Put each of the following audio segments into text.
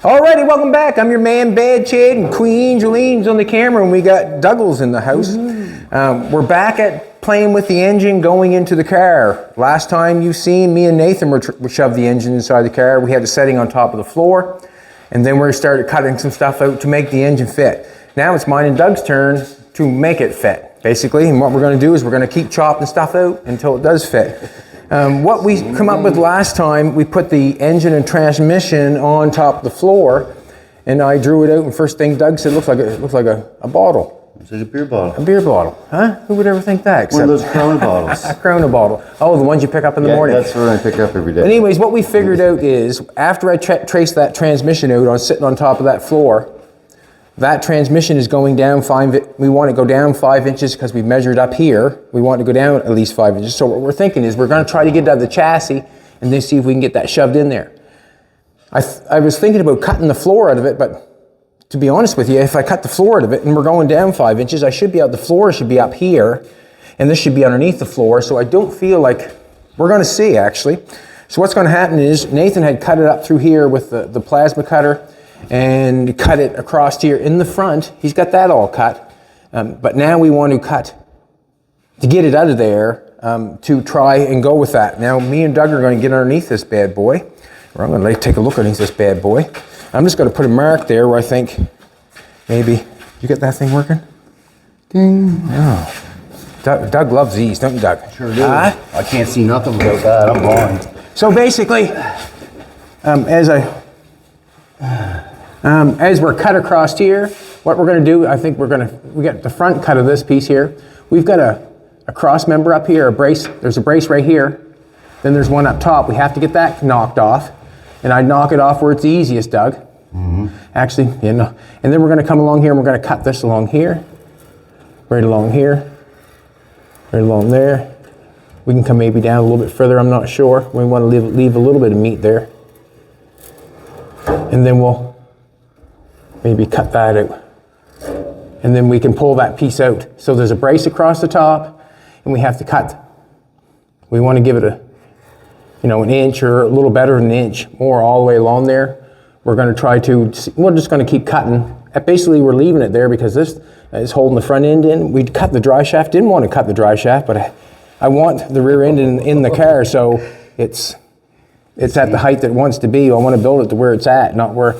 Alrighty, welcome back. I'm your man, Bad Chad, and Queen Jolene's on the camera, and we got Douglas in the house. We're back at playing with the engine going into the car. Last time you seen me and Nathan were shoved the engine inside the car. We had it setting on top of the floor, and then we started cutting some stuff out to make the engine fit. Now it's mine and Doug's turn to make it fit, basically. And what we're going to do is we're going to keep chopping stuff out until it does fit. What we come up with last time, we put the engine and transmission on top of the floor, and I drew it out, and first thing Doug said, it looks like a bottle. It's like a beer bottle. A beer bottle, huh? Who would ever think that? One of those Corona bottles. A Corona bottle. Oh, the ones you pick up in the morning. That's what I pick up every day. But anyways, what we figured out is, after I traced that transmission out sitting on top of that floor, that transmission is going down we want to go down 5 inches because we measured up here. We want to go down at least 5 inches. So what we're thinking is we're going to try to get it out of the chassis and then see if we can get that shoved in there. I was thinking about cutting the floor out of it, but to be honest with you, if I cut the floor out of it and we're going down 5 inches, the floor should be up here and this should be underneath the floor. So I don't feel like, we're going to see actually. So what's going to happen is Nathan had cut it up through here with the plasma cutter and cut it across here in the front. He's got that all cut. But now we want to get it out of there to try and go with that. Now me and Doug are going to get underneath this bad boy. Or I'm going to take a look underneath this bad boy. I'm just going to put a mark there where I think maybe, you get that thing working? Ding. Oh. Doug loves these, don't you, Doug? Sure do. I can't see nothing without that. I'm blind. So basically, as we're cut across here, what we're going to do, I think we got the front cut of this piece here. We've got a cross member up here, a brace. There's a brace right here. Then there's one up top. We have to get that knocked off. And I knock it off where it's the easiest, Doug. Mm-hmm. Actually, you know. And then we're going to come along here and we're going to cut this along here. Right along here. Right along there. We can come maybe down a little bit further, I'm not sure. We want to leave a little bit of meat there. And then we'll maybe cut that out. And then we can pull that piece out. So there's a brace across the top, and we have to cut. We want to give it an inch or a little better than an inch more all the way along there. We're going to we're just going to keep cutting. Basically, we're leaving it there because this is holding the front end in. We cut the dry shaft, didn't want to cut the dry shaft, but I want the rear end in the car, so it's at the height that it wants to be. I want to build it to where it's at, not where.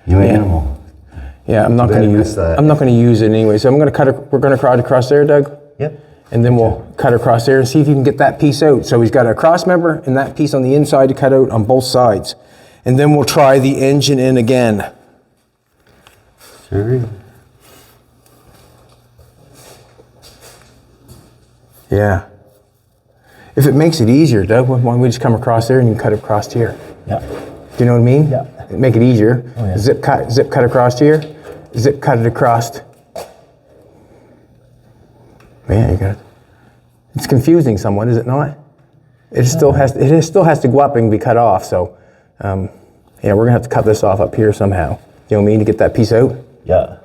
You animal. Yeah, I'm not going to use that. I'm not going to use it anyway. So we're going to cut across there, Doug. Yep. And then we'll cut across there and see if you can get that piece out. So he's got a cross member and that piece on the inside to cut out on both sides. And then we'll try the engine in again. Sure. Yeah. If it makes it easier, Doug, why don't we just come across there and you can cut it across here? Yeah. Do you know what I mean? Yeah. Make it easier. Oh, yeah. Zip cut across here. Zip cut it across. Man, you got it. It's confusing somewhat, is it not? It still has to go up and be cut off. So, we're gonna have to cut this off up here somehow. You know what I mean? To get that piece out. Yeah.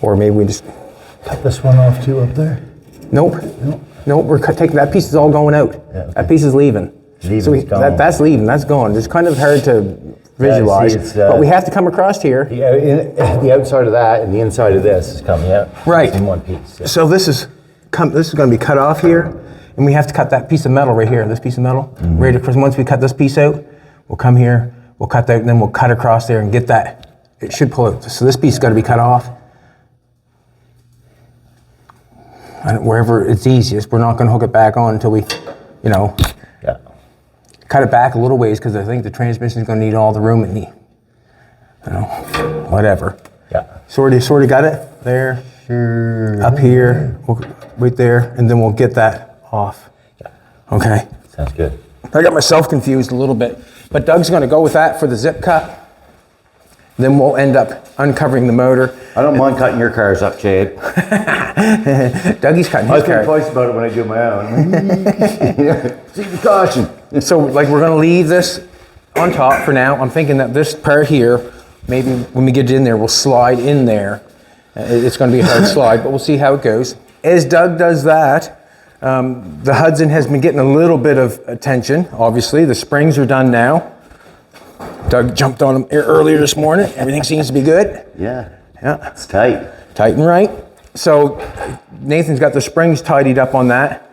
Or maybe we just cut this one off too up there. Nope. We're taking that piece is all going out. Yeah, okay. That piece is leaving. That's leaving. That's gone. It's kind of hard to visualize, but we have to come across here. Yeah, the outside of that and the inside of this is coming out. Right. In one piece. Yeah. So this is going to be cut off here, and we have to cut that piece of metal right here. This piece of metal, right across. Once we cut this piece out, we'll come here, we'll cut that, and then we'll cut across there and get that. It should pull out. So this piece has got to be cut off. And wherever it's easiest, we're not going to hook it back on until we, cut it back a little ways because I think the transmission is going to need all the room it needs. Whatever. Yeah. Sort of got it there. Sure. Up here, right there, and then we'll get that off. Yeah. Okay. Sounds good. I got myself confused a little bit, but Doug's going to go with that for the zip cut. Then we'll end up uncovering the motor. I don't mind cutting your cars up, Chad. Dougie's cutting his car. I think twice about it when I do my own. See the caution. So, we're going to leave this on top for now. I'm thinking that this part here, maybe when we get it in there, we'll slide in there. It's going to be a hard slide, but we'll see how it goes. As Doug does that, the Hudson has been getting a little bit of attention, obviously. The springs are done now. Doug jumped on them earlier this morning. Everything seems to be good. Yeah. Yeah. It's tight. Tight and right. So Nathan's got the springs tidied up on that,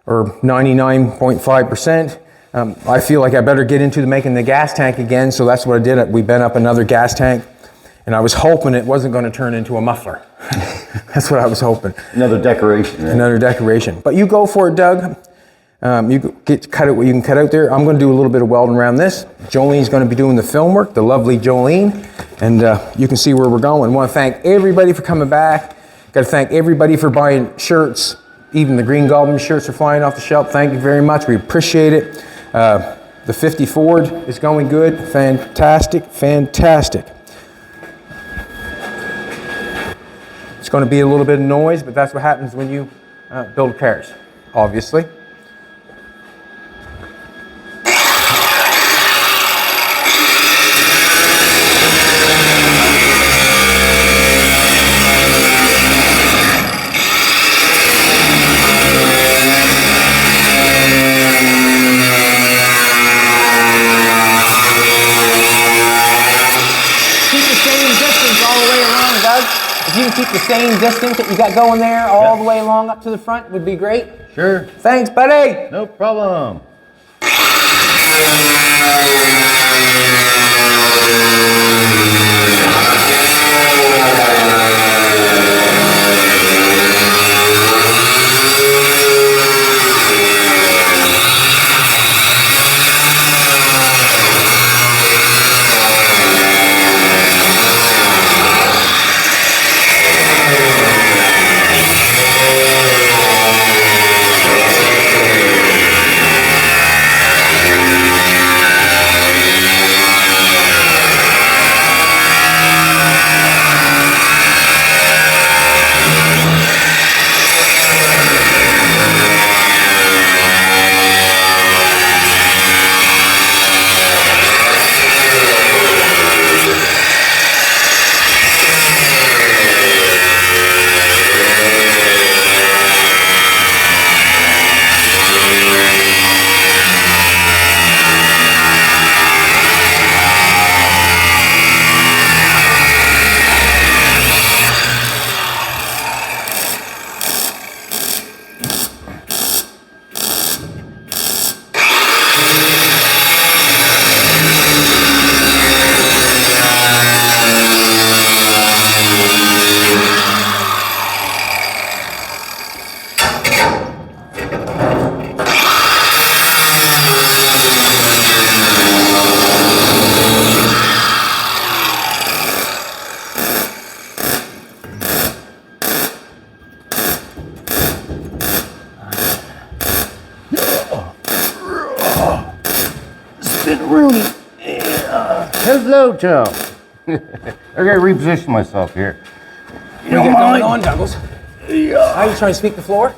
or 99.5%. I feel like I better get into making the gas tank again, so that's what I did. We bent up another gas tank, and I was hoping it wasn't going to turn into a muffler. That's what I was hoping. Another decoration, right? Another decoration. But you go for it, Doug. You get cut out what you can cut out there. I'm going to do a little bit of welding around this. Jolene's going to be doing the film work, the lovely Jolene, and you can see where we're going. I want to thank everybody for coming back. Got to thank everybody for buying shirts. Even the Green Goblin shirts are flying off the shelf. Thank you very much. We appreciate it. The 50 Ford is going good. Fantastic, fantastic. It's going to be a little bit of noise, but that's what happens when you build cars, obviously. If you can keep the same distance that you got going there all the way along up to the front, would be great. Sure. Thanks, buddy. No problem. Hello, Joe. I gotta reposition myself here. You know, going on, Douglas? Yeah. Are you trying to sweep the floor?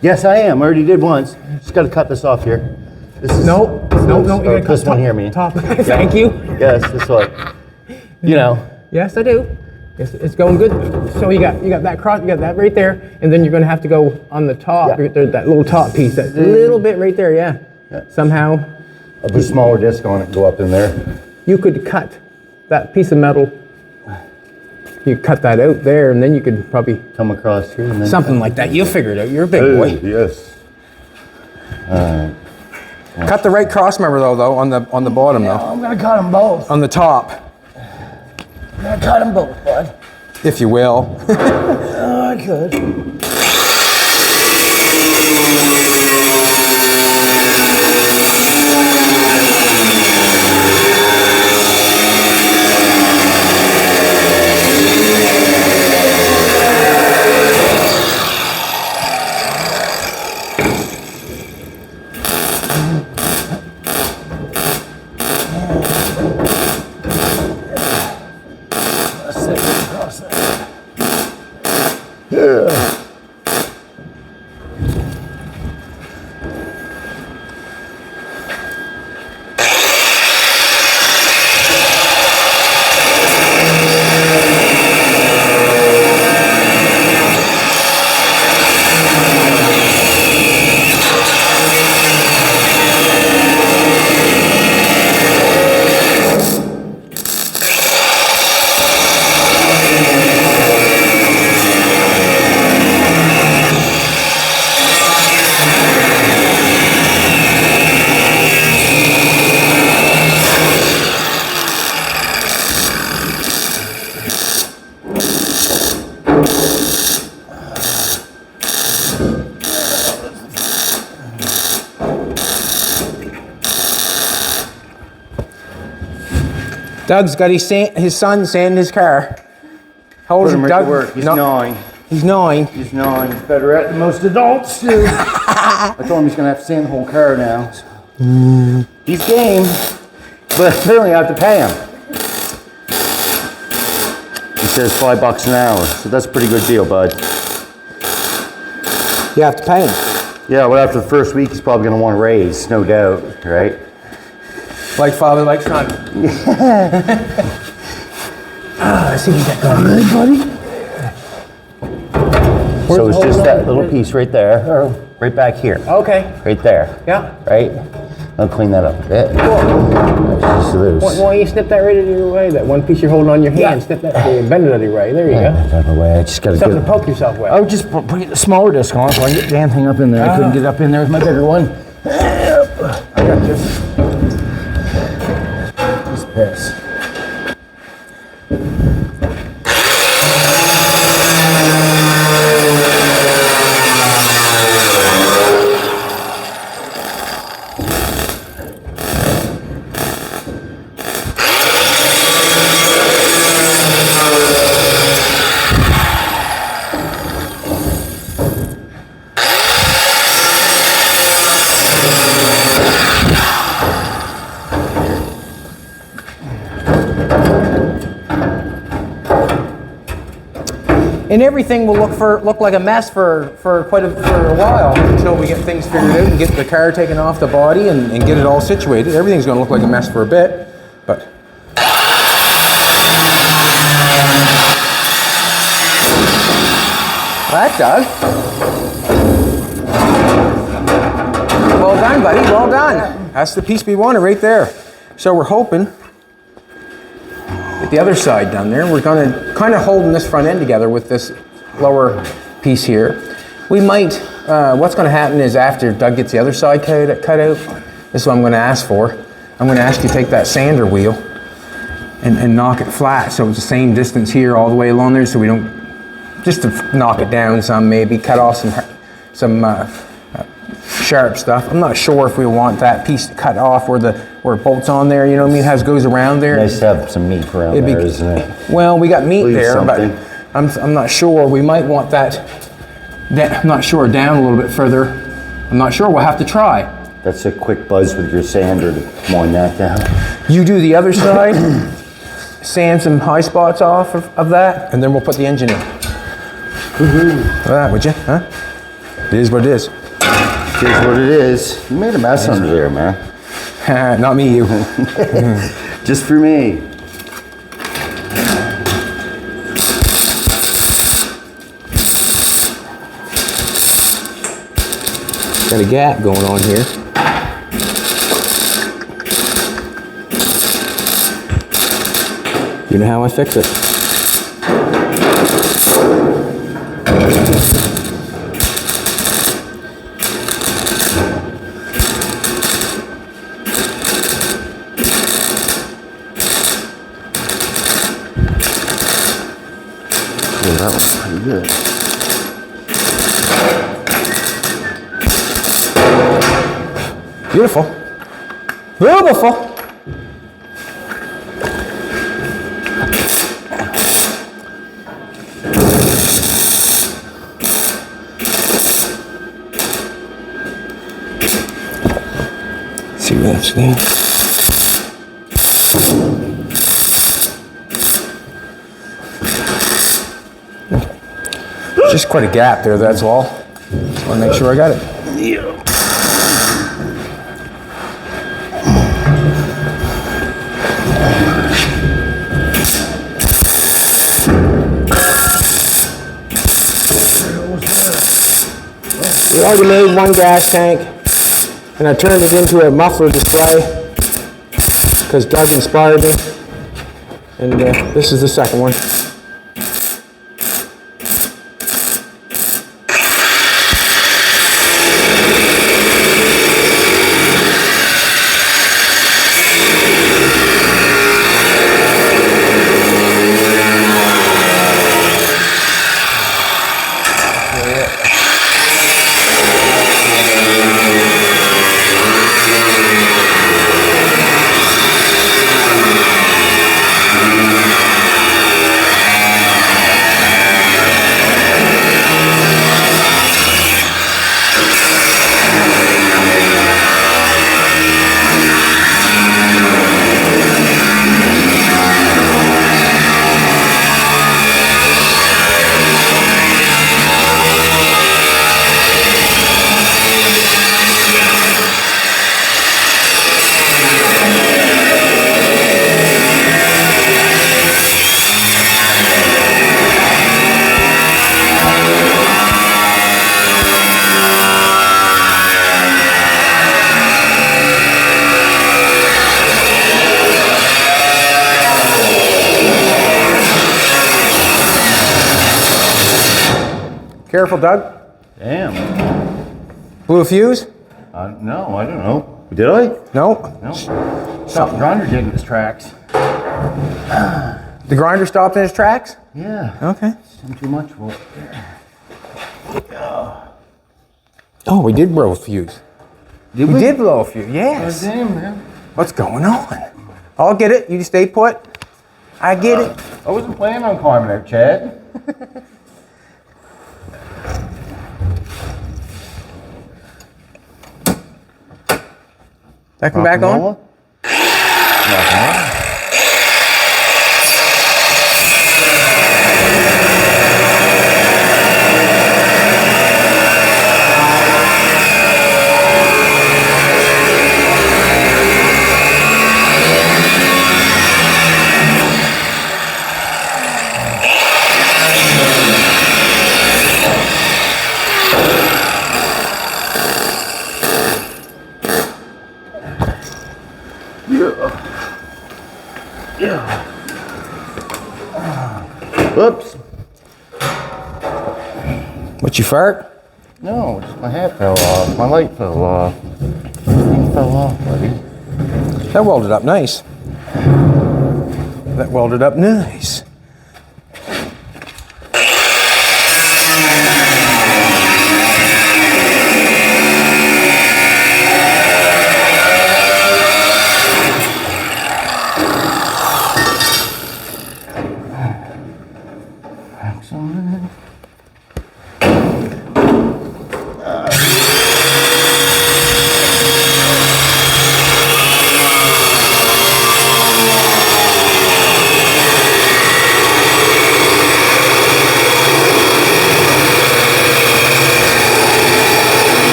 Yes, I am. I already did once. Just gotta cut this off here. This is no. You this one here, me. Top. Thank you. Yes, this one. You know. Yes, I do. Yes, it's going good. So you got that cross, you got that right there, and then you're gonna have to go on the top. Yeah. That little top piece, that little bit right there. Yeah. Somehow. I'll put a smaller disc on it. Go up in there. You could cut that piece of metal. You cut that out there, and then you could probably come across here. And then something like that. You'll figure it out. You're a big boy. Yes. Cut the right cross member though on the bottom though. I'm gonna cut them both. On the top. I'm gonna cut them both, bud. If you will. Oh, I could. Doug's got his son sanding his car. How old Put is him right Doug? to work. He's No, 9. He's 9. He's 9. He's better at it than most adults do. I told him he's gonna have to sand the whole car now. So. He's game, but apparently I have to pay him. He says $5 an hour, so that's a pretty good deal, bud. You have to pay him. Yeah, well, after the first week, he's probably gonna want a raise, no doubt, right? Like father, like son. I see you got going. Good, buddy. So it's just that little piece right there, right back here. Okay. Right there. Yeah. Right? I'll clean that up a bit. That's just loose. Why don't you snip that right out of your way? That one piece you're holding on your hand, snip that, bend it out of your way. There you go. Out of the way. I just gotta Something to poke yourself with. I would just put the smaller disc on so I can get the damn thing up in there. I couldn't get up in there with my bigger one. I got you. Piece of piss. And everything will look like a mess for a while until we get things figured out and get the car taken off the body and get it all situated. Everything's going to look like a mess for a bit, but. That Doug. Well done, buddy. Well done. That's the piece we wanted right there. So we're hoping. Get the other side done there. We're going to kind of holding this front end together with this lower piece here. We might, what's going to happen is after Doug gets the other side cut out, this is what I'm going to ask for. I'm going to ask you to take that sander wheel and knock it flat so it's the same distance here all the way along there so we don't, just to knock it down some maybe, cut off some sharp stuff. I'm not sure if we want that piece cut off where it bolts on there, you know what I mean, has goes around there. Nice to have some meat around there, isn't it? Well, we got meat Leave there, something. but I'm not sure. We might want that, I'm not sure, down a little bit further. I'm not sure. We'll have to try. That's a quick buzz with your sander to wind that down. You do the other side, sand some high spots off of that, and then we'll put the engine in. Woohoo. That, would you? Huh? It is what it is. Here's what it is. You made a mess under there, man. Not me, you. Just for me. Got a gap going on here. You know how I fix it. Yeah, that was pretty good. Beautiful. Beautiful. See where that's going. Just quite a gap there, that's all. Just want to make sure I got it. Yeah. We already made one gas tank, and I turned it into a muffler display because Doug inspired me. And this is the second one. Careful, Doug. Damn. Blew a fuse? No, I don't know. Did I? No. No. Stop the grinder did in his tracks. The grinder stopped in its tracks? Yeah. Okay. It's too much for it. Oh, we did blow a fuse. Did We did blow a fuse, yes. Damn, man. What's going on? I'll get it. You stay put. I get it. I wasn't planning on climbing out, Chad. That come back on? Whoops. What, you fart? No, just my hat fell off. My light fell off. It fell off, buddy. That welded up nice. That welded up nice. Excellent.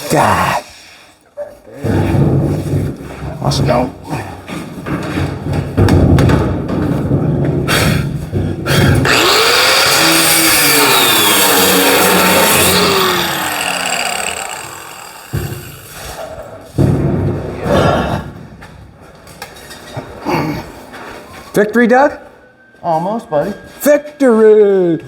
God. Awesome. No. Victory, Doug? Almost, buddy. Victory!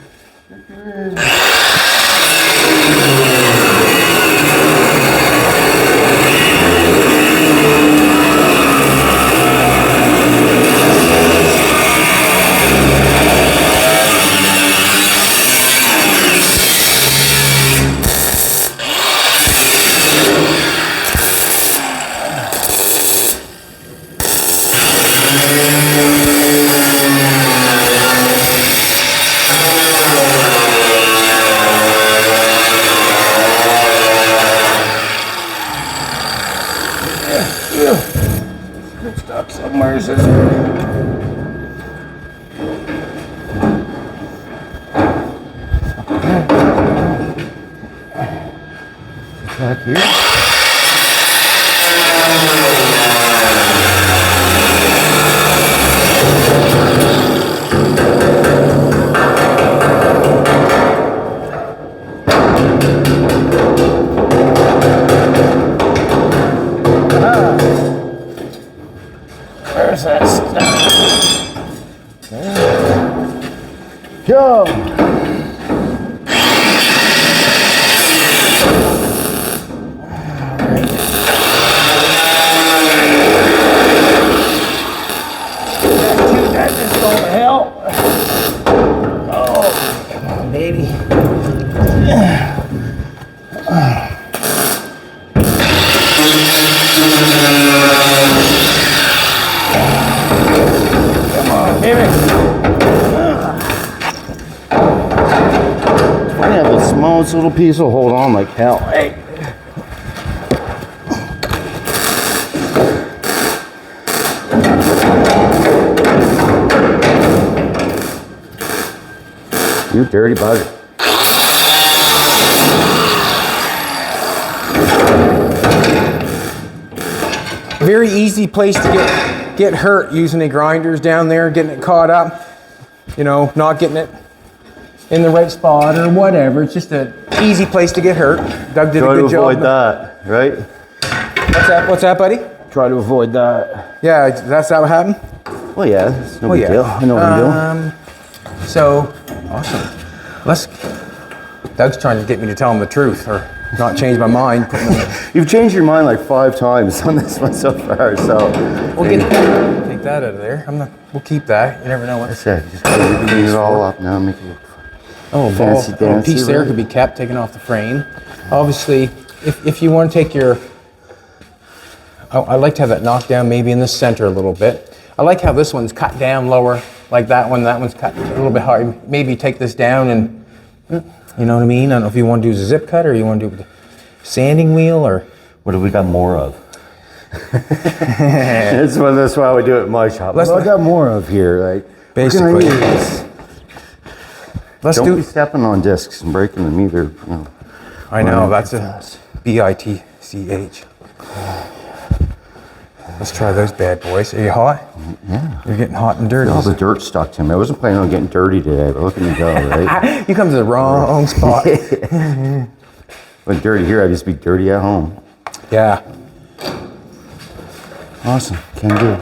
It's stuck somewhere, is it? Back here. Where's that stuff? Go! That just don't help. Oh, come on, baby. Come on, baby. I have the smallest little piece will hold on like hell. Hey. You dirty bugger. Very easy place to get hurt using the grinders down there, getting it caught up. You know, not getting it in the right spot or whatever. It's just an easy place to get hurt. Doug did a good job. Try to avoid that, right? What's that, buddy? Try to avoid that. Yeah, that's that what happened? Well, yeah, it's no big deal. I know what I'm doing. So, awesome. Doug's trying to get me to tell him the truth or not change my mind. You've changed your mind like 5 times on this one so far, so. We'll take that out of there. We'll keep that. You never know what. I said, just clean it all up now, make it look fancy a dancy. piece there could be kept, taken off the frame. Obviously, if you want to take your, I like to have that knocked down maybe in the center a little bit. I like how this one's cut down lower, like that one. That one's cut a little bit hard. Maybe take this down and, you know what I mean? I don't know if you want to do a zip cut or you want to do with a sanding wheel or. What have we got more of? That's why we do it in my shop. What I got more of here, like basically. Don't be stepping on discs and breaking them either. You know, I know, that's a BITCH. Let's try those bad boys. Are you hot? Yeah. You're getting hot and dirty. All the dirt stuck to me. I wasn't planning on getting dirty today, but look at me go, right? You come to the wrong spot. When dirty here, I'd just be dirty at home. Yeah. Awesome. Can do.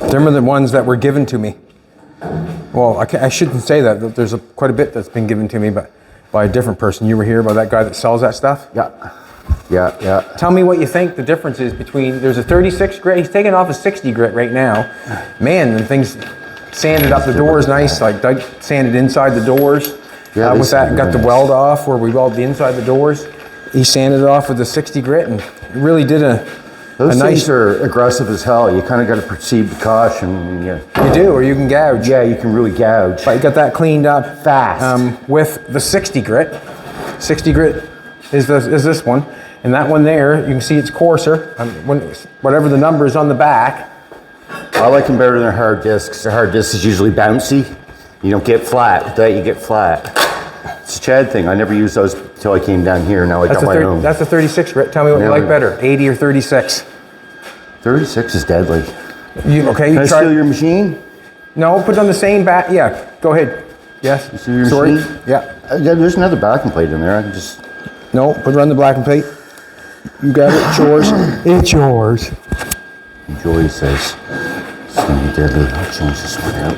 Them are the ones that were given to me. Well, I shouldn't say that. There's quite a bit that's been given to me by a different person. You were here by that guy that sells that stuff? Yeah. Yeah. Tell me what you think the difference is between, there's a 36 grit, he's taking off a 60 grit right now. Man, the thing's sanded up the doors nice, like Doug sanded inside the doors. Yeah, with that, got the weld off where we weld the inside the doors. He sanded it off with the 60 grit and really did Those things are aggressive as hell. You kind of got to proceed with caution. You do, or you can gouge. Yeah, you can really gouge. But you got that cleaned up Fast. With the 60 grit. 60 grit is this one. And that one there, you can see it's coarser. Whatever the number is on the back. I like them better than hard discs. The hard disc is usually bouncy. You don't get flat. With that, you get flat. It's a Chad thing. I never used those until I came down here. Now I got my own. That's a 36 grit. Tell me what you like better, 80 or 36? 36 is deadly. Okay, Can I steal your machine? No, put it on the same back. Yeah, go ahead. Yes. You steal your machine? Yeah. There's another backing plate in there. I can just. No, put it on the blacking plate. You got it. It's yours. It's yours. Joey says it's going to be deadly. I'll change this one out.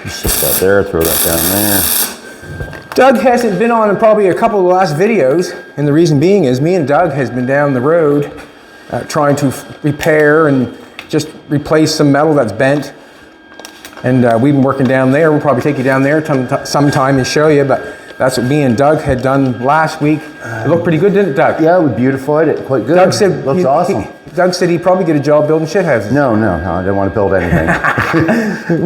Shift that there, throw that down there. Doug hasn't been on in probably a couple of the last videos, and the reason being is me and Doug has been down the road trying to repair and just replace some metal that's bent. And we've been working down there. We'll probably take you down there sometime and show you, but that's what me and Doug had done last week. It looked pretty good, didn't it, Doug? Yeah, we beautified it quite good. Doug said looks awesome. Doug said he'd probably get a job building shit houses. No, I didn't want to build anything.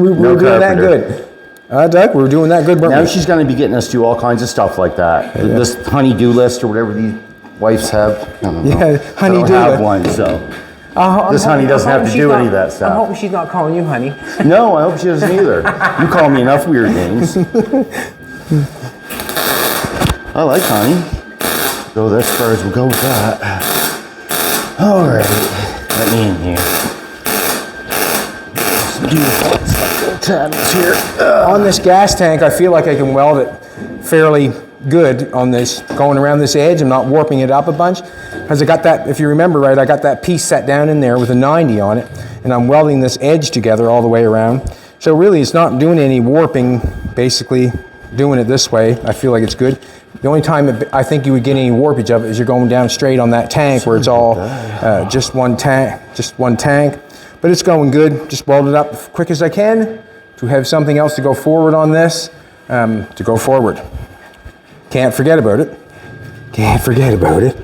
we were doing that good. Doug, we were doing that good, weren't Now we? she's going to be getting us to all kinds of stuff like that. Yeah. This honey-do list or whatever these wives have. I don't know. Yeah, honey-do I don't have list. one, so. This honey doesn't have to do any of that stuff. I'm hoping she's not calling you honey. No, I hope she doesn't either. You call me enough weird names. I like honey. Go as far as we'll go with that. All right, let me in here. Some beautiful stuff here. On this gas tank, I feel like I can weld it fairly good on this, going around this edge. I'm not warping it up a bunch. Because I got that, if you remember right, I got that piece set down in there with a 90 on it, and I'm welding this edge together all the way around. So really it's not doing any warping, basically doing it this way. I feel like it's good. The only time I think you would get any warpage of it is you're going down straight on that tank where it's all just one tank. But it's going good. Just weld it up as quick as I can to have something else to go forward on this, to go forward. Can't forget about it. Can't forget about it.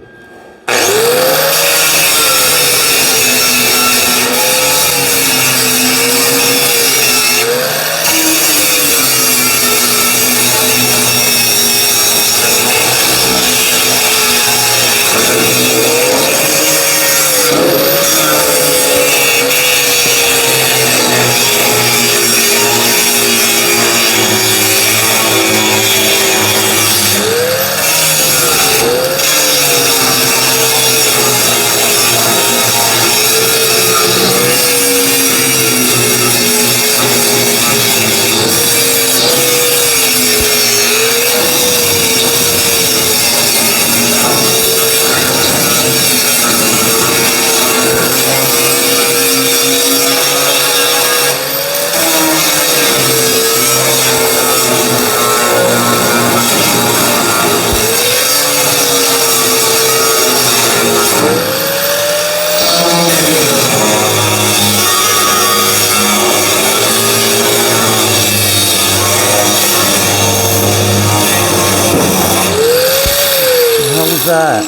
that?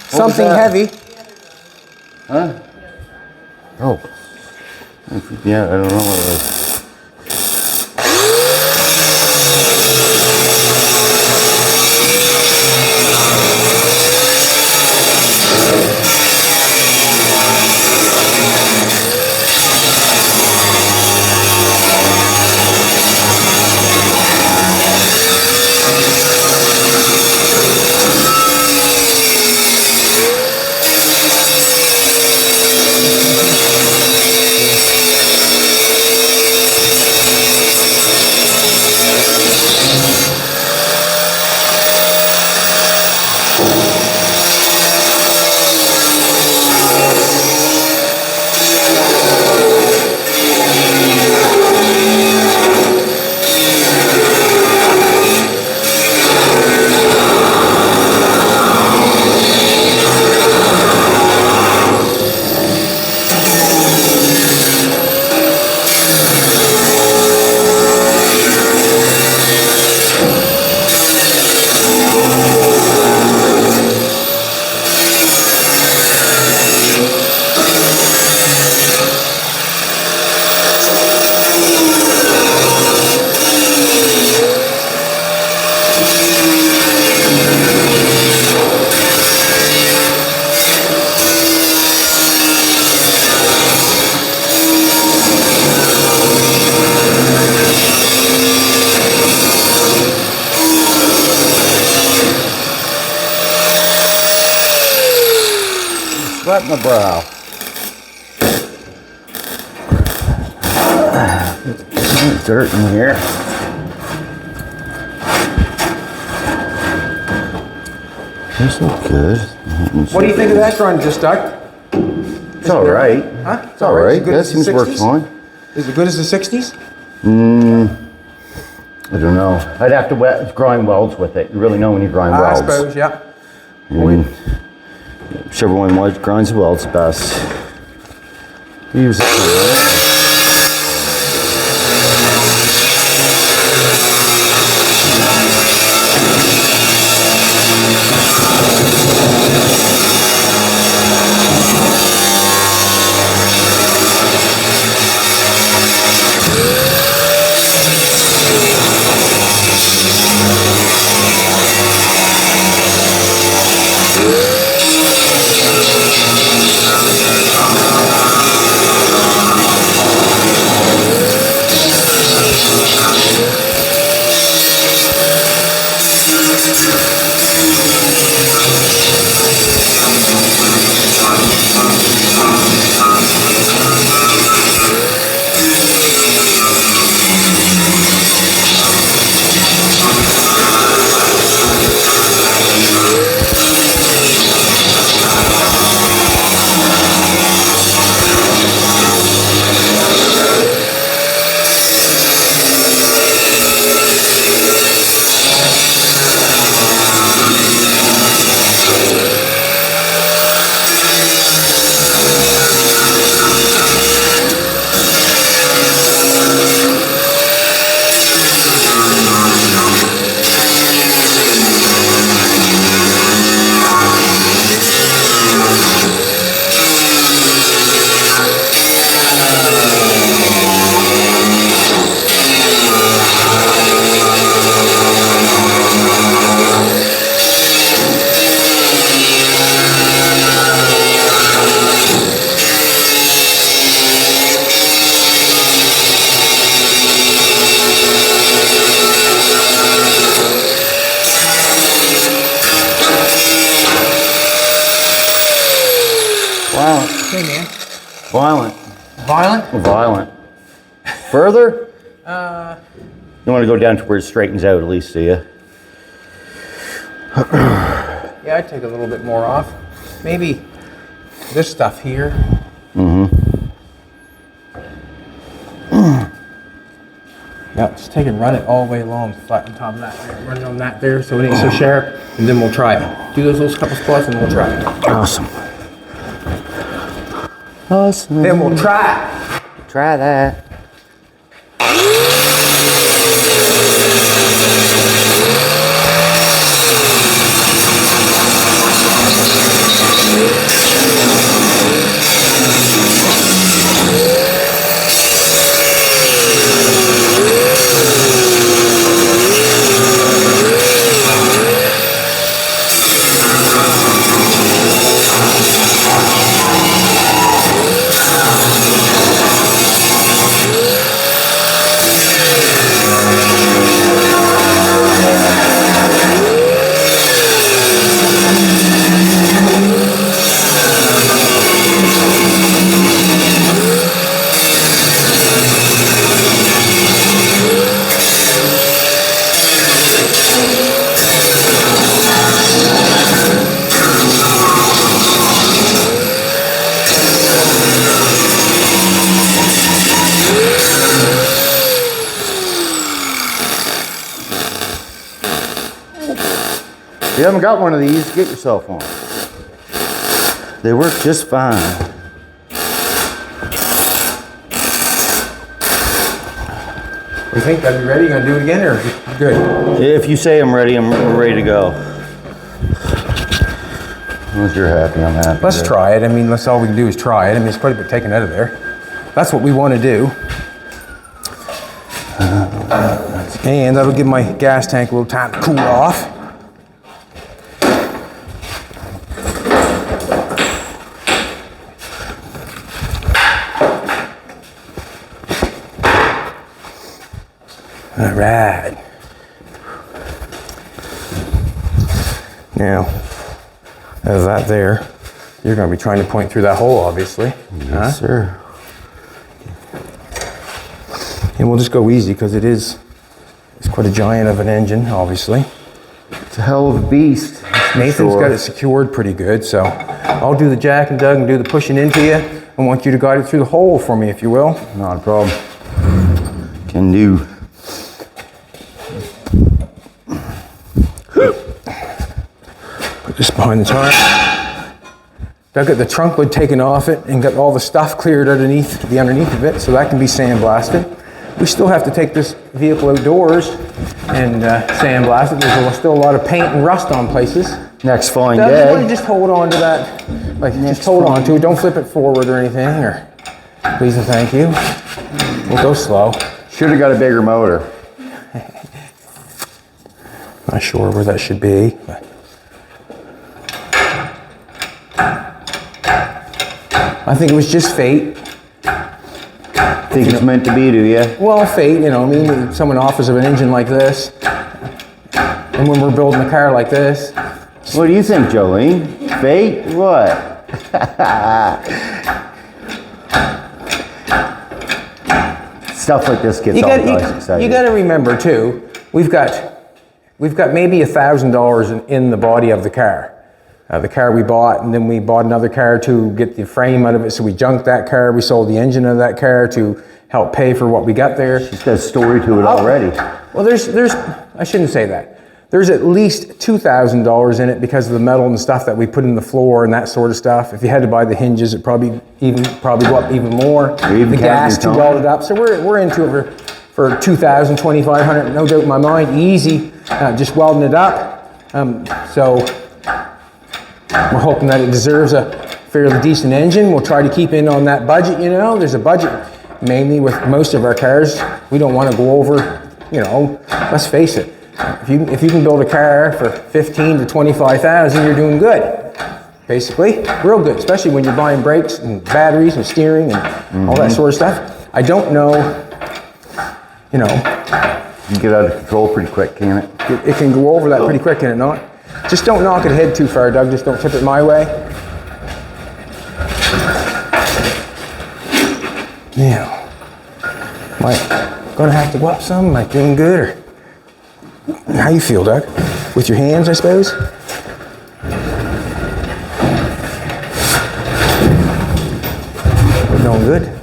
Something heavy. Huh? Oh. Yeah, I don't know what it was. Sweat my brow. Dirt in here. This looks good. What do you think of that drawing just stuck? It's all right. Huh? It's all right. That seems to work fine. Is it good as the 60s? I don't know. I'd have to grind welds with it. You really know when you grind welds. I suppose, yeah. I mean, whichever one grinds welds best. Use it. Hey, man. Violent. Violent? Violent. Further? You want to go down to where it straightens out at least, do you? Yeah, I'd take a little bit more off. Maybe this stuff here. Yeah, just take and run it all the way along, flat on top of that there. Run it on that there so it ain't so sharp, and then we'll try it. Do those little couple spots and we'll try it. Awesome. Awesome. Then we'll try it. Try that. If you haven't got one of these, get yourself one. They work just fine. You think that'd be ready? You gonna do it again, or good? If you say I'm ready, we're ready to go. As long as you're happy, I'm happy. Let's try it. I mean, that's all we can do is try it. I mean, it's quite a bit taken out of there. That's what we want to do. And that'll give my gas tank a little time to cool off. All right. Now, as that there, you're going to be trying to point through that hole, obviously. Yes, sir. And we'll just go easy because it's quite a giant of an engine, obviously. It's a hell of a beast. Nathan's got it secured pretty good, so I'll do the jack and Doug and do the pushing into you. I want you to guide it through the hole for me, if you will. Not a problem. Can do. Put this behind the tire. Doug got the trunk lid taken off it and got all the stuff cleared underneath of it, so that can be sandblasted. We still have to take this vehicle outdoors and sandblast it. There's still a lot of paint and rust on places. Next fine Doug, day. you want to just hold on to that? Like, just hold on to it. Don't flip it forward or anything. Or please and thank you. We'll go slow. Should have got a bigger motor. Not sure where that should be. But I think it was just fate. Think it's meant to be, do you? Well, fate, you know, I mean, someone offers of an engine like this, and when we're building a car like this. What do you think, Jolene? Fate? What? Stuff like this gets all guys excited. You got to remember too, we've got maybe $1,000 in the body of the car. The car we bought, and then we bought another car to get the frame out of it, so we junked that car. We sold the engine of that car to help pay for what we got there. She's got a story to it already. Well, there's I shouldn't say that. There's at least $2,000 in it because of the metal and stuff that we put in the floor and that sort of stuff. If you had to buy the hinges, it probably go up even more. Even the gas to weld it up. So we're into it for $2,000, $2,500, no doubt in my mind, easy. Just welding it up. So we're hoping that it deserves a fairly decent engine. We'll try to keep in on that budget, you know. There's a budget mainly with most of our cars. We don't want to go over, you know, let's face it. If you can build a car for $15,000 to $25,000, you're doing good. Basically, real good, especially when you're buying brakes and batteries and steering and all that sort of stuff. I don't know, you know. You can get out of control pretty quick, can it? It can go over that pretty quick, can it not? Just don't knock it head too far, Doug. Just don't tip it my way. Now, am I gonna have to go up some? Am I doing good? Or how you feel, Doug? With your hands, I suppose? We're doing good.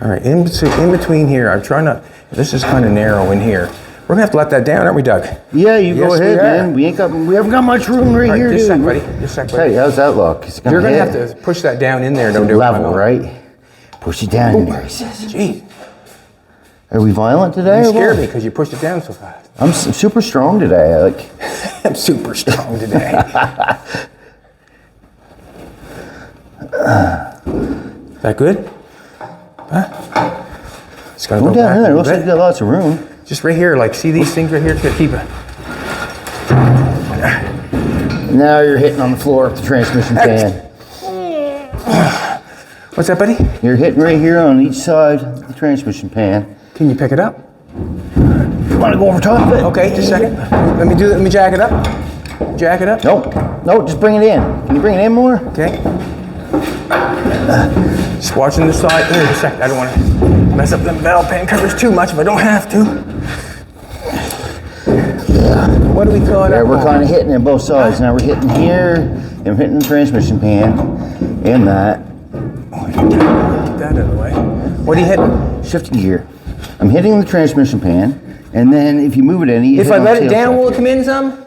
All right, in between here, I'm trying to, this is kind of narrow in here. We're gonna have to let that down, aren't we, Doug? Yeah, you Yes, go ahead, man. We haven't got much room right here, just a dude. sec, buddy. Just a sec, buddy. Hey, how's that look? You're gonna have to push that down in there, don't do it. Level, right? Push it down in there, he says. Jeez, Are we violent today? you or scared what? me because you pushed it down so fast. I'm super strong today. Like, I'm super strong today. Is that good? Huh? It's gonna go go down back in there. a Looks like you bit. got lots of room. Just right here, like, see these things right here? It's gonna keep it. Now you're hitting on the floor of the transmission pan. What's that, buddy? You're hitting right here on each side of the transmission pan. Can you pick it up? You want to go over top of it? Okay, just a second. Let me do that. Let me jack it up. Jack it up. Nope. No, just bring it in. Can you bring it in more? Okay. Just watching the side. Wait a second. I don't want to mess up the valve pan covers too much if I don't have to. What do we call it? Yeah, we're kind of hitting in both sides. Now we're hitting here, and we're hitting the transmission pan, and that. Get that out of the way. What are you hitting? Shifting gear. I'm hitting the transmission pan, and then if you move it any, If I let it down, will it come in some?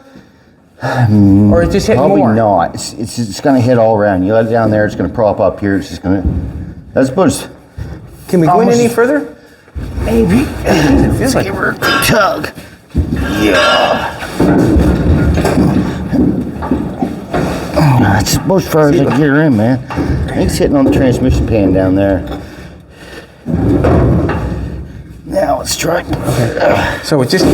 Or it's just hitting Probably more? not. It's going to hit all around. You let it down there, it's going to prop up here. It's just going to. That's supposed. Can we go in any further? Maybe. It feels like Give her a tug. Yeah. Oh, that's about as far as I can get her in, man. I think it's hitting on the transmission pan down there. Now let's try. Okay. So it's just.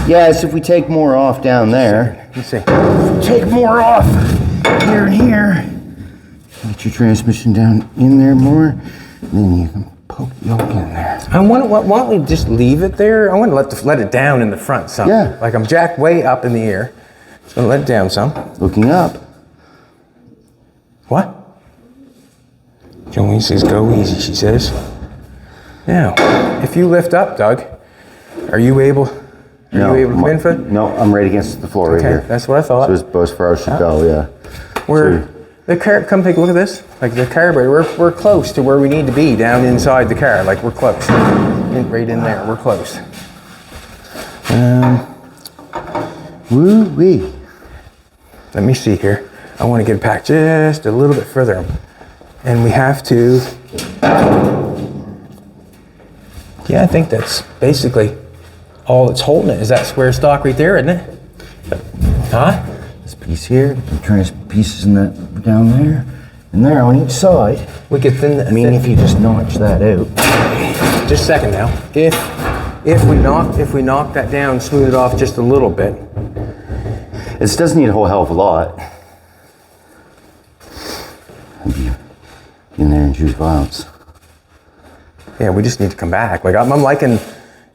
Yes, if we take more off down there. Let's see. Take more off here and here. Get your transmission down in there more. And then you can poke the yoke in there. Why don't we just leave it there? I want to let it down in the front some. Yeah. Like I'm jacked way up in the air. Just gonna let it down some. Looking up. What? Jolene says go easy, she says. Now, if you lift up, Doug, are you able to come in for it? No, I'm right against the floor right Okay, here. that's what I thought. So it's about as far as should go, yeah. Come take a look at this. Like the carburetor, we're close to where we need to be down inside the car. Like we're close. Right in there, we're close. Woo-wee. Let me see here. I want to get it back just a little bit further. And we have to, yeah, I think that's basically all that's holding it is that square stock right there, isn't it? Huh? This piece here, the pieces in that down there, and there on each side. We could thin that. I mean, if you just notch that out. Just a second now. If we knock that down, smooth it off just a little bit. This doesn't need a whole hell of a lot. In there and choose violence. Yeah, we just need to come back. Like I'm liking,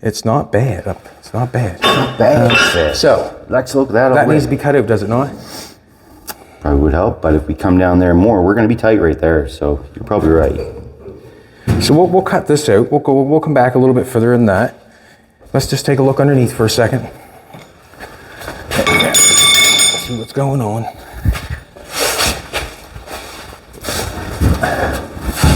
it's not bad. It's not bad. Not bad. So let's look at that. That needs to be cut out, does it not? Probably would help, but if we come down there more, we're going to be tight right there. So you're probably right. So we'll cut this out. We'll come back a little bit further than that. Let's just take a look underneath for a second. See what's going on.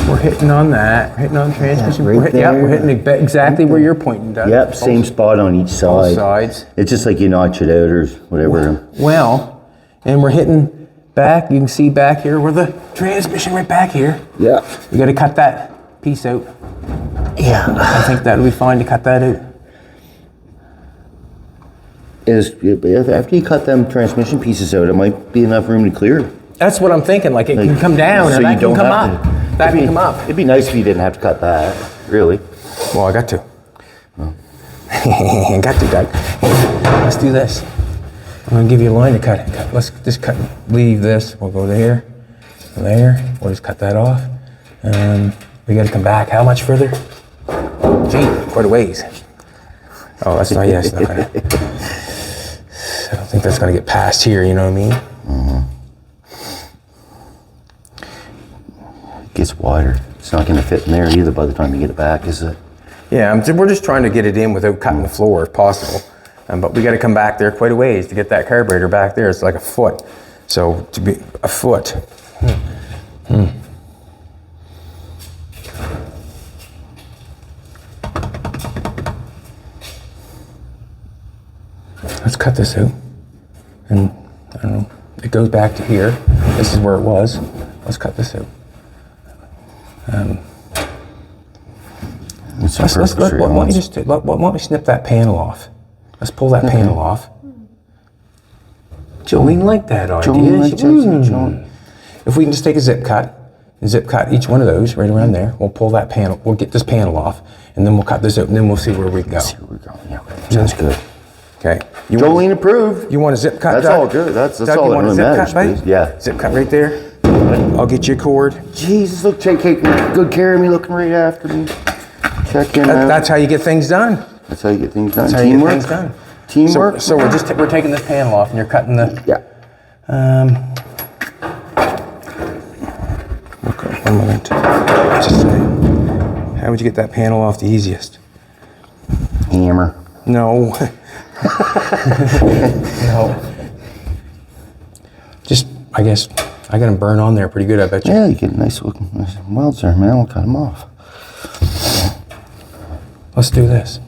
We're hitting on that. We're hitting on transmission. Yeah, right there. We're hitting exactly where you're pointing, Doug. Yep, same spot on each side. Both sides. It's just like you notch it out or whatever. Well, and we're hitting back. You can see back here where the transmission right back here. Yeah. You got to cut that piece out. Yeah. I think that'll be fine to cut that out. After you cut them transmission pieces out, it might be enough room to clear. That's what I'm thinking. Like it can come down so and that you can don't come have up. to- That can come up. It'd be nice if you didn't have to cut that, really. Well, I got to. Got to, Doug. Let's do this. I'm gonna give you a line to cut. Let's just cut. Leave this. We'll go there. There. We'll just cut that off. We got to come back. How much further? Gee, quite a ways. Oh, that's not. Yeah, it's not gonna. I don't think that's gonna get past here. You know what I mean? It gets wider. It's not going to fit in there either by the time you get it back, is it? Yeah, we're just trying to get it in without cutting the floor if possible. But we got to come back there quite a ways to get that carburetor back there. It's like a foot. So to be a foot. Let's cut this out. And I don't know, it goes back to here. This is where it was. Let's cut this out. Why don't we snip that panel off? Let's pull that panel off. Jolene liked that idea. If we can just take a zip cut and zip cut each one of those right around there, we'll pull that panel, we'll get this panel off, and then we'll cut this out, and then we'll see where we go. Yeah, sounds good. Okay. Jolene approved. You want a zip cut? That's Doug? all good. That's Doug, all you that want a really zip matters, cut, mate? please. Yeah. Zip cut right there. I'll get you a cord. Jesus, look, Jake taking good care of me, looking right after me. Check in. That's how you get things done. That's how you get things done. That's how you get things done. Teamwork. So we're taking this panel off, and you're cutting the. Yeah. What am I going to just say? How would you get that panel off the easiest? Hammer. No. No. Just, I guess, I got them burn on there pretty good, I bet you. Yeah, you get nice looking welds there, man. We'll cut them off. let's do this.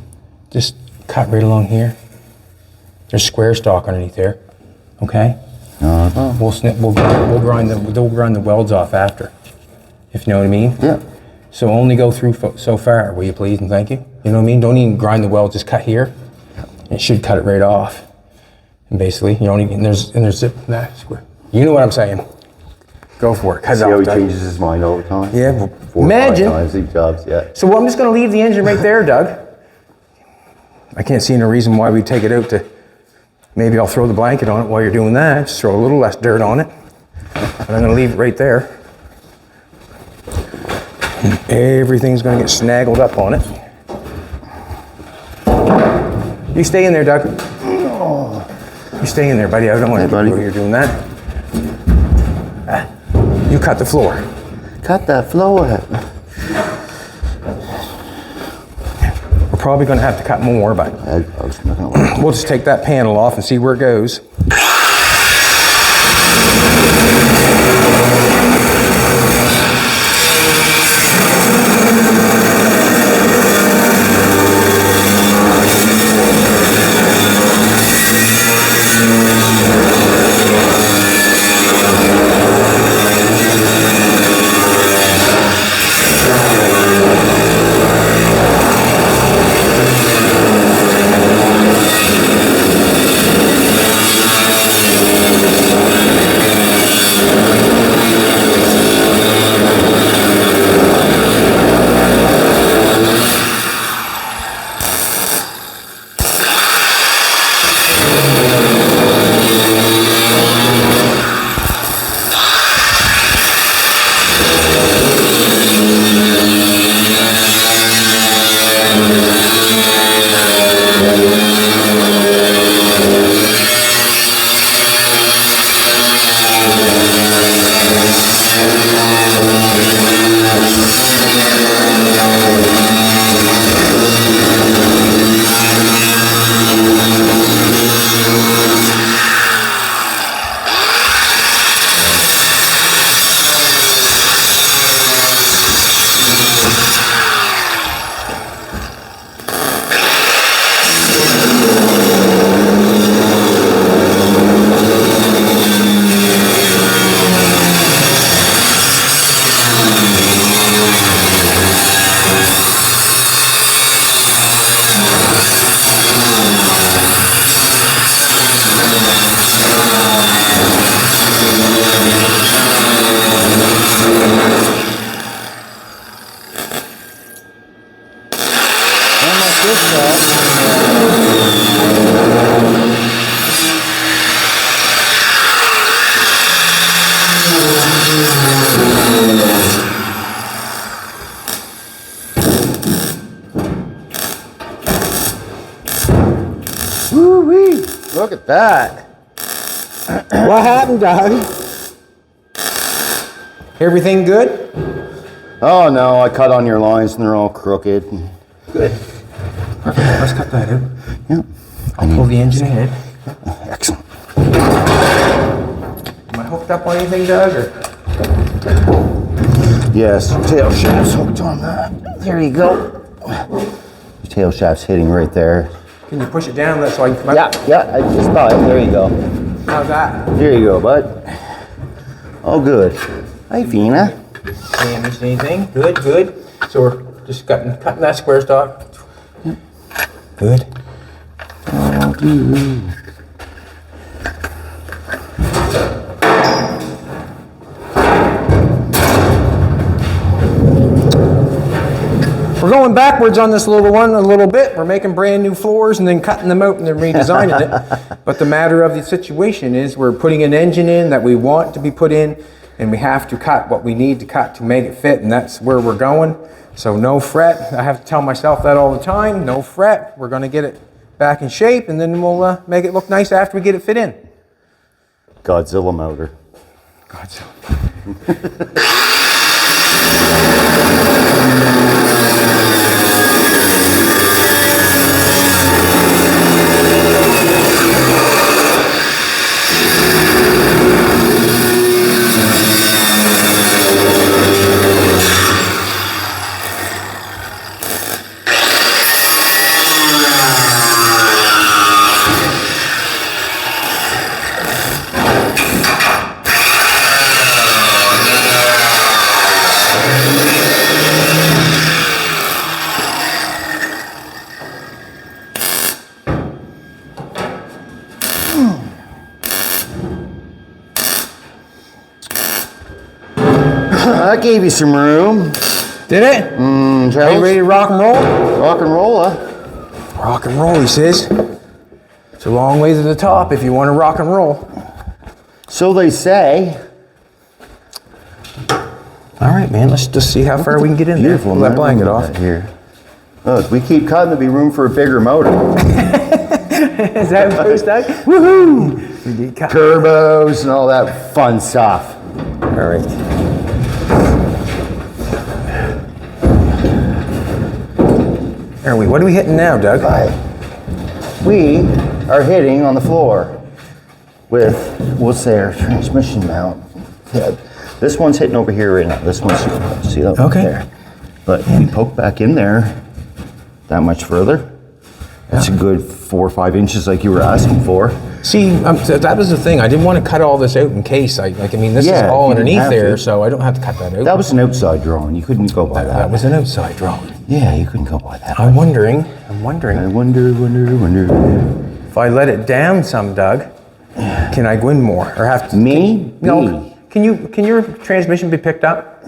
Just cut right along here. There's square stock underneath there. Okay? We'll grind the welds off after. If you know what I mean? Yeah. So only go through so far, will you please, and thank you. You know what I mean? Don't even grind the weld, just cut here. It should cut it right off. And basically, you don't even, there's zip that square. You know what I'm saying? Go for it. Cut it See off, how he Doug. changes his mind all the time? Yeah, well, 4 or 5 imagine. times each jobs, yeah. So I'm just gonna leave the engine right there, Doug. I can't see any reason why we take it out to, maybe I'll throw the blanket on it while you're doing that, just throw a little less dirt on it. And I'm gonna leave it right there. And everything's gonna get snaggled up on it. You stay in there, Doug. You stay in there, buddy. I don't want to buddy. while you're doing that. You cut the floor. Cut that floor. We're probably gonna have to cut more, but we'll just take that panel off and see where it goes. Woo-wee. Look at that. What happened, Doug? Everything good? Oh no, I cut on your lines and they're all crooked. Good. Perfect. Let's cut that out. Yeah. I'll pull the engine ahead. Excellent. Am I hooked up on anything, Doug? Or? Yes, your tail shaft's hooked on that. There you go. Your tail shaft's hitting right there. Can you push it down so I can come up? Yeah, I just got it. There you go. How's that? There you go, bud. Oh, good. Hi, Fina. Damaged anything? Good, good. So we're just cutting that square stock. Good. Oh, dude. We're going backwards on this little one a little bit. We're making brand new floors and then cutting them out and then redesigning it. But the matter of the situation is we're putting an engine in that we want to be put in, and we have to cut what we need to cut to make it fit, and that's where we're going. So no fret. I have to tell myself that all the time. No fret. We're going to get it back in shape, and then we'll make it look nice after we get it fit in. Godzilla motor. Godzilla. that gave you some room. Did it? Are you ready to rock and roll? Rock and roll, huh? Rock and roll, he says. It's a long way to the top if you want to rock and roll. So they say. All right, man, let's just see how far we can get in there. Pull that blanket off. Here. Oh, if we keep cutting, there'll be room for a bigger motor. Is that what it's like? Woohoo! Turbos and all that fun stuff. All right. What are we hitting now, Doug? We are hitting on the floor with, what's their transmission mount. Yeah, this one's hitting over here right now. This one's, see that one there? But if we poke back in there that much further, that's a good 4 or 5 inches like you were asking for. See, that was the thing. I didn't want to cut all this out in case. This is all underneath there, so I don't have to cut that out. That was an outside drawing. You couldn't go by that. That was an outside drawing. Yeah, you couldn't go by that. I'm wondering. I wonder. If I let it down some, Doug, can I go in more? Or have to? Me? No. Can your transmission be picked up?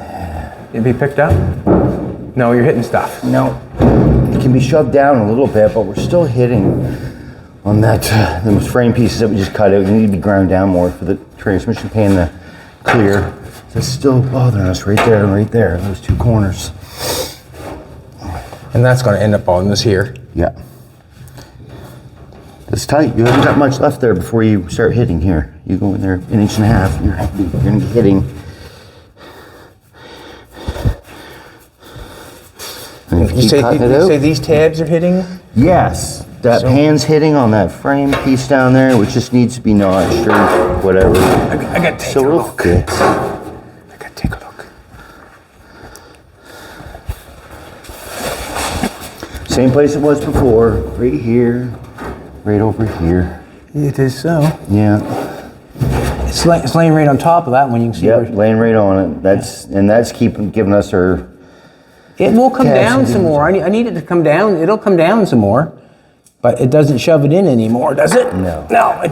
It be picked up? No, you're hitting stuff. No. It can be shoved down a little bit, but we're still hitting on that those frame pieces that we just cut out. They need to be ground down more for the transmission pan to clear. That's still bothering us right there and right there, those 2 corners. And that's going to end up on this here. Yeah. It's tight. You haven't got much left there before you start hitting here. You go in there 1.5 inches, you're going to be hitting. You say these tabs are hitting? Yes. That pan's hitting on that frame piece down there, which just needs to be notched or whatever. I got to take a look. I got to take a look. Same place it was before. Right here. Right over here. It is so. Yeah. It's laying right on top of that one. You can see. Yep, laying right on it. That's giving us our. It will come down some more. I need it to come down. It'll come down some more, but it doesn't shove it in anymore, does it? No. No.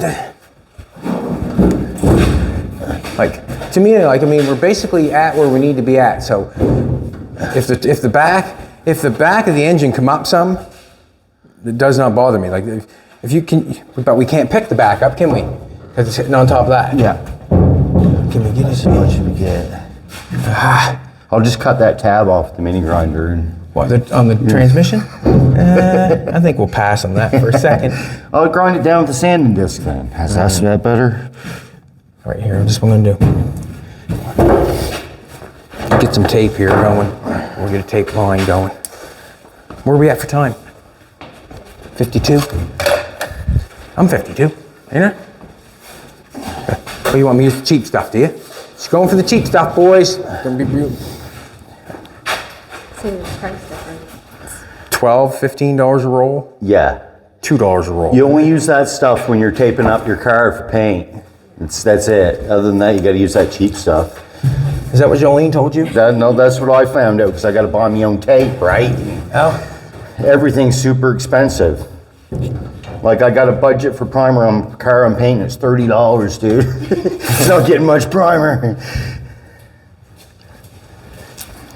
To me, we're basically at where we need to be at. So, if the back of the engine come up some, it does not bother me. If you can, but we can't pick the back up, can we? Because it's sitting on top of that. Yeah. Can we get as much as we get? I'll just cut that tab off the mini grinder and. What, on the transmission? I think we'll pass on that for a second. I'll grind it down with the sanding disc then. Is that better? Right here, this is what I'm gonna do. Get some tape here going. We'll get a tape line going. Where are we at for time? 52? I'm 52, ain't I? Oh, you want me to use the cheap stuff, do you? Just going for the cheap stuff, boys. Gonna be beautiful. Same price difference. $12, $15 a roll? Yeah. $2 a roll. You only use that stuff when you're taping up your car for paint. That's it. Other than that, you got to use that cheap stuff. Is that what Jolene told you? No, that's what I found out because I got to buy my own tape, right? Oh. Everything's super expensive. Like I got a budget for primer on car I'm painting. It's $30, dude. It's not getting much primer.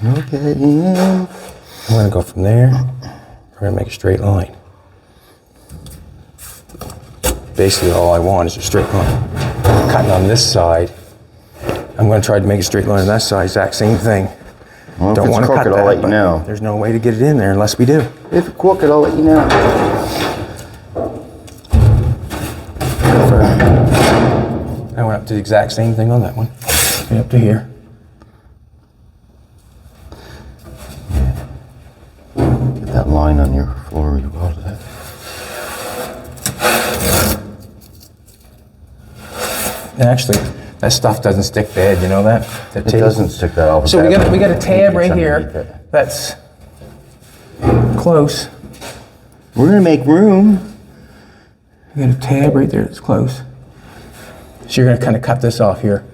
Okay. I'm gonna go from there. We're gonna make a straight line. Basically, all I want is a straight line. Cutting on this side. I'm gonna try to make a straight line on that side. Exact same thing. Well, Don't want to cut that. I'll let you know. There's no way to get it in there unless we do. If it's crooked, I'll let you know. I went up to the exact same thing on that one. Right up to here. Get that line on your floor. You got that. And actually, that stuff doesn't stick bad. You know that? It doesn't stick that off. So we got a tab right here. That's close. We're gonna make room. We got a tab right there that's close. So you're gonna kind of cut this off here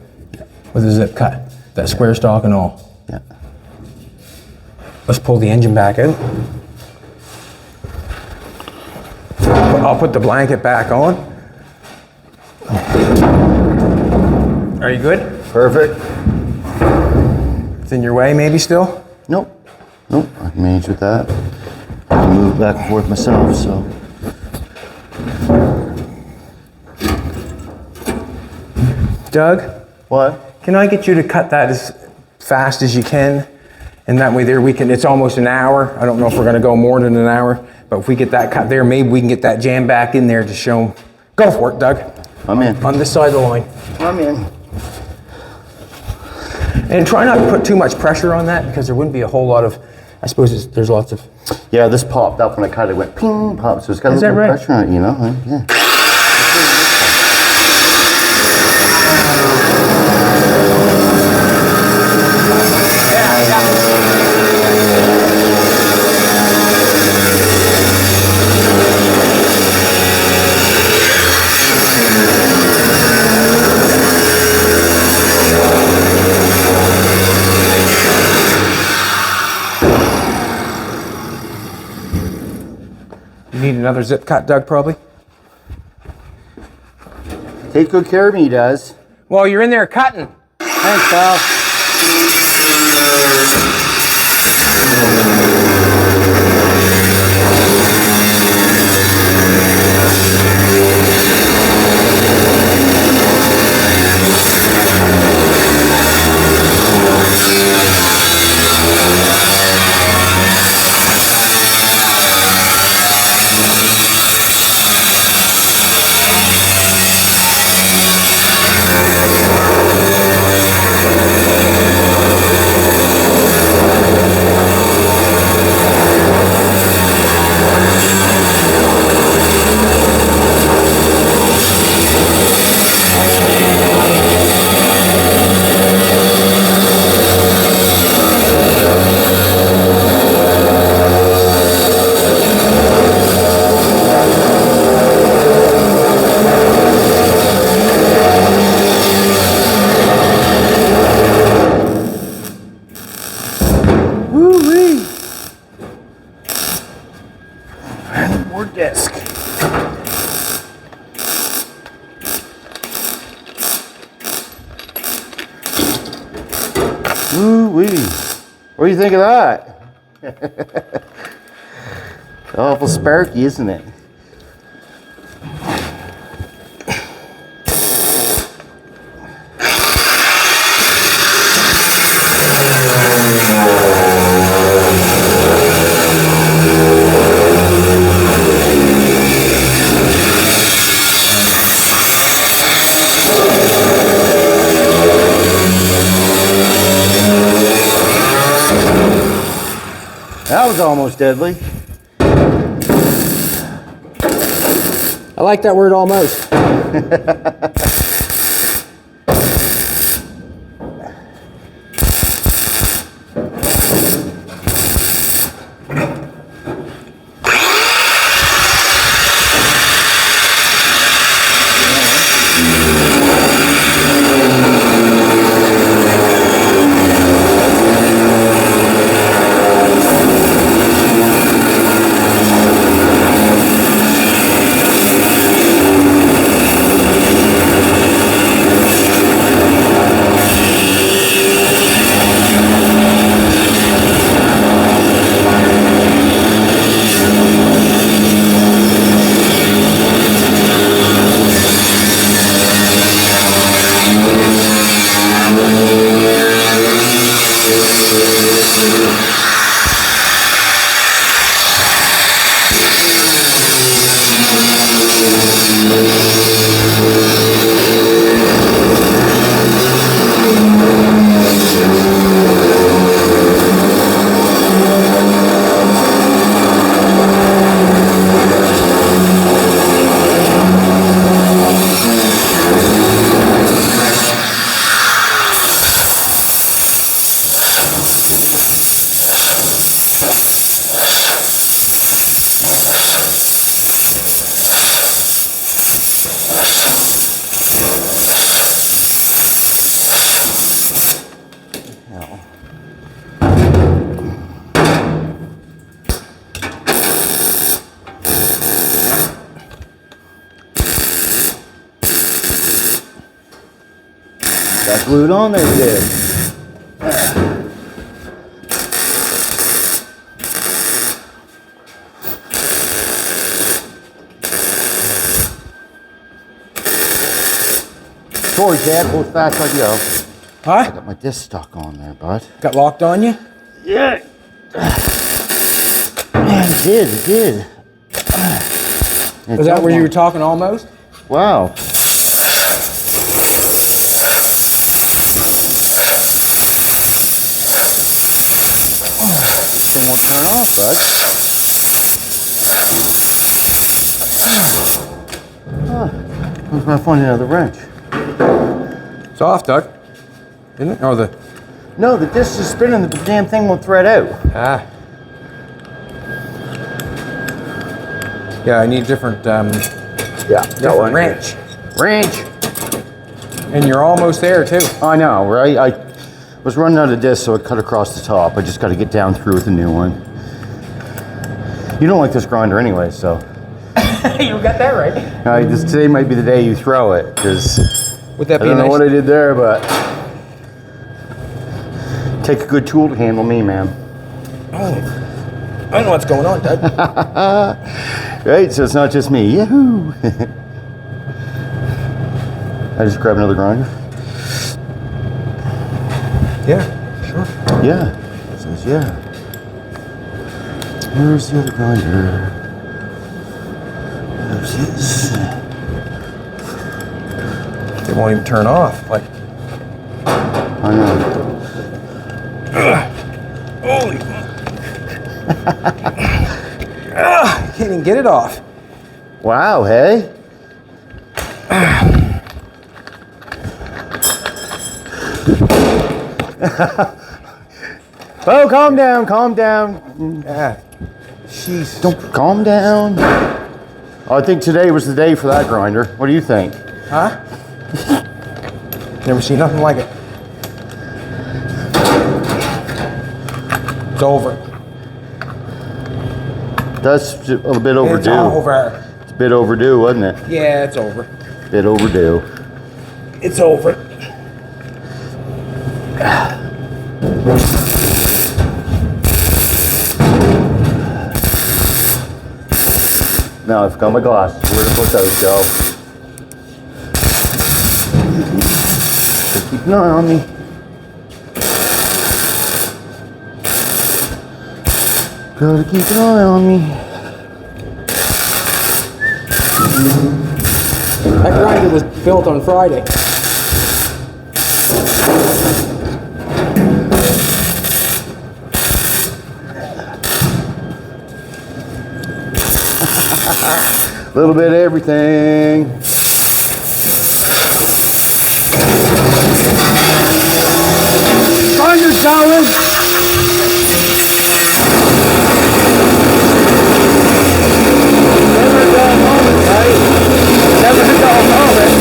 with a zip cut, that square stock and all. Yeah. Let's pull the engine back out. I'll put the blanket back on. Are you good? Perfect. It's in your way maybe still? Nope. Nope, I can manage with that. I can move back and forth myself, so. Doug? What? Can I get you to cut that as fast as you can? And that way there we can, it's almost an hour. I don't know if we're gonna go more than an hour, but if we get that cut there, maybe we can get that jam back in there to show them. Go for it, Doug. I'm in. On this side of the line. I'm in. And try not to put too much pressure on that because there wouldn't be a whole lot of, I suppose there's lots of. Yeah, this popped up when I cut it. It went ping, pop. So it's got a little bit of pressure on it, you know? Yeah. You need another zip cut, Doug, probably? Take good care of me, he does. Well, you're in there cutting. Thanks, pal. More disc. Woo-wee. What do you think of that? Awful sparky, isn't it? That was almost deadly. I like that word almost. Got glued on there good. Sorry, Dad. Go as fast as I go. I Huh? got my disc stuck on there, bud. Got locked on you? Yeah. Yeah, it did. It did. Was that where you were talking almost? Wow. Thing won't turn off, bud. I'm gonna find another wrench. It's off, Doug. Isn't it? Oh, the... No, the disc is spinning. The damn thing won't thread out. Ah. Yeah, I need different, different wrench. Wrench. And you're almost there, too. I know, right? I was running out of disc, so I cut across the top. I just got to get down through with a new one. You don't like this grinder anyway, so. You got that right. Today might be the day you throw it, because Would that I be don't know nice? what I did there, but take a good tool to handle me, man. Oh, I don't know what's going on, Doug. Right, so it's not just me. Yahoo! I just grab another grinder. Yeah, sure. Yeah, it says yeah. Where's the other grinder? There's his. They won't even turn off. Like, I know. holy. I can't even get it off. Wow, hey? Oh, calm down, calm down. Yeah. Jeez. Don't calm down. Oh, I think today was the day for that grinder. What do you think? Huh? Never seen nothing like it. It's over. That's a little bit overdue. It's over. It's a bit overdue, wasn't it? Yeah, it's over. Bit overdue. It's over. Now I forgot my glasses. Where the fuck those go? Just keep an eye on me. Gotta keep an eye on me. That grinder was built on Friday. A little bit of everything. Grinder's going. Never a dull moment, right? Never a dull moment.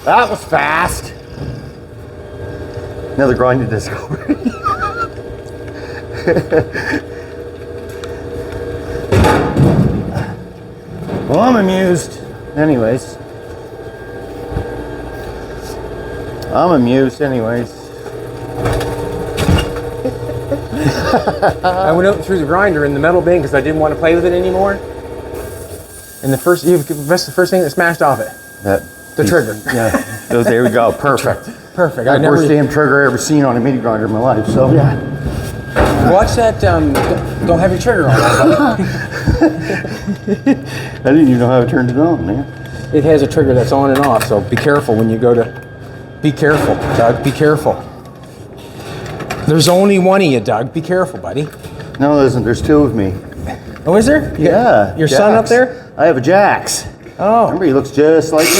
That was fast. Another grinder disc already. Well, I'm amused. Anyways. I'm amused anyways. I went out and threw the grinder in the metal bin because I didn't want to play with it anymore. And that's the first thing that smashed off it. The trigger. Yeah. So there we go. Perfect. Perfect. That's the worst damn trigger I ever seen on a mini grinder in my life. So yeah. Watch that. Don't have your trigger on. I didn't even know how I turned it on, man. It has a trigger that's on and off, so be careful when you go to. Be careful, Doug. Be careful. There's only one of you, Doug. Be careful, buddy. No, there isn't. There's two of me. Oh, is there? Yeah. Your son up there? I have a Jax. Oh. Remember, he looks just like me.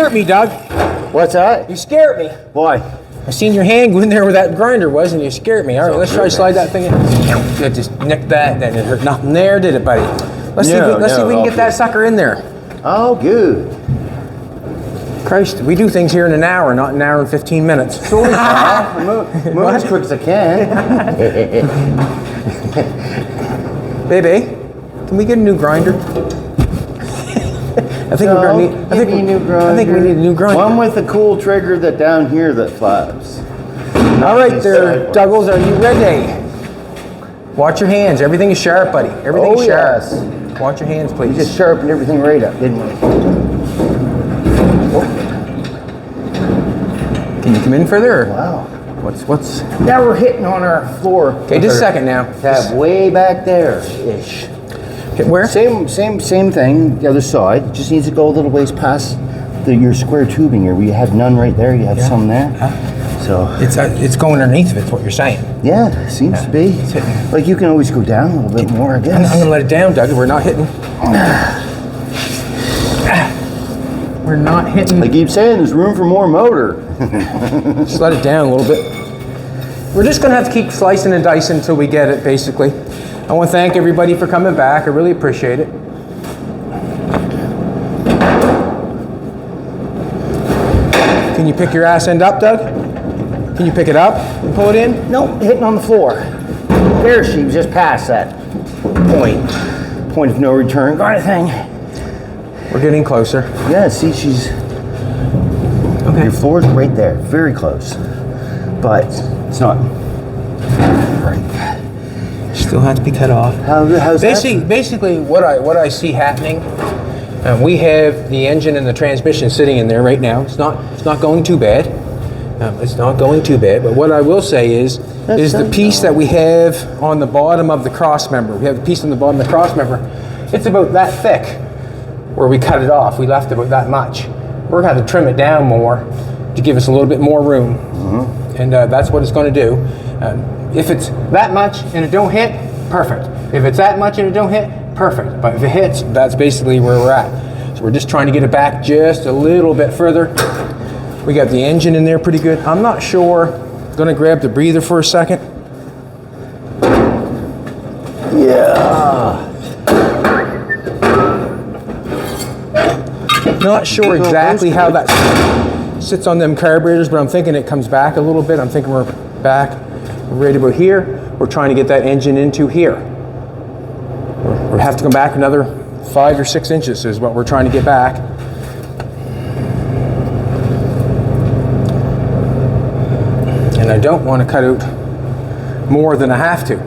scared me, Doug. What's that? You scared me. Why? I seen your hand go in there where that grinder was, and you scared me. All right, let's try to slide that thing in. Yeah, just nick that. Then it hurt nothing there, did it, buddy? Let's see if we can get that sucker in there. Oh, good. Christ, we do things here in an hour, not an hour and 15 minutes. Move as quick as I can. Baby, can we get a new grinder? I think we're gonna need. I think we need a new grinder. One with a cool trigger that down here that flaps. All right, there, Douglas. Are you ready? Watch your hands. Everything is sharp, buddy. Everything's sharp. Yes. Watch your hands, please. We just sharpened everything right up, didn't we? Can you come in further? Or? Wow. What's? Now we're hitting on our floor. Okay, just a second now. Tab way back there-ish. Hit where? Same thing, the other side. Just needs to go a little ways past your square tubing here. We had none right there. You have some there. So it's going underneath of it. Is what you're saying? Yeah, seems to be. Like you can always go down a little bit more, I guess. I'm gonna let it down, Doug. We're not hitting. We're not hitting. I keep saying there's room for more motor. Just let it down a little bit. We're just gonna have to keep slicing and dicing until we get it, basically. I want to thank everybody for coming back. I really appreciate it. Can you pick your ass end up, Doug? Can you pick it up and pull it in? No, hitting on the floor. There she was, just past that point of no return kind of thing. We're getting closer. Yeah, see, she's... Okay. Your floor's right there, very close. But it's not... Right. Still has to be cut off. How's that? Basically, what I see happening, we have the engine and the transmission sitting in there right now. It's not going too bad. It's not going too bad. But what I will say is the piece that we have on the bottom of the cross member. We have the piece on the bottom of the cross member. It's about that thick. Where we cut it off, we left about that much. We're going to have to trim it down more to give us a little bit more room, and that's what it's going to do. If it's that much and it don't hit, perfect. If it's that much and it don't hit, perfect. But if it hits, that's basically where we're at. So we're just trying to get it back just a little bit further. We got the engine in there pretty good. I'm not sure. Going to grab the breather for a second. Yeah. Not sure exactly how that sits on them carburetors, but I'm thinking it comes back a little bit. I'm thinking we're back right about here. We're trying to get that engine into here. We'll have to come back another 5 or 6 inches is what we're trying to get back. And I don't want to cut out more than I have to.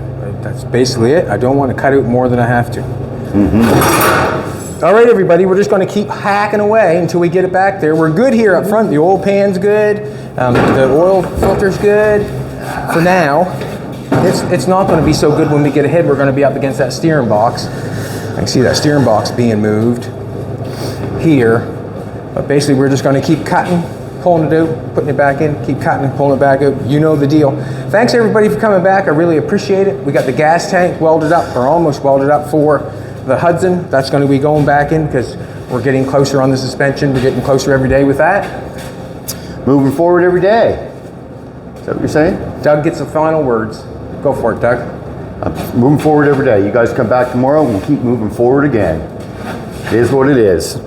That's basically it. I don't want to cut out more than I have to. All right, everybody, we're just going to keep hacking away until we get it back there. We're good here up front. The oil pan's good. The oil filter's good for now. It's not going to be so good when we get ahead. We're going to be up against that steering box. I can see that steering box being moved here. But basically, we're just going to keep cutting, pulling it out, putting it back in, keep cutting and pulling it back out. You know the deal. Thanks, everybody, for coming back. I really appreciate it. We got the gas tank welded up, or almost welded up, for the Hudson. That's going to be going back in because we're getting closer on the suspension. We're getting closer every day with that. Moving forward every day. Is that what you're saying? Doug gets the final words. Go for it, Doug. Moving forward every day. You guys come back tomorrow and we'll keep moving forward again. It is what it is.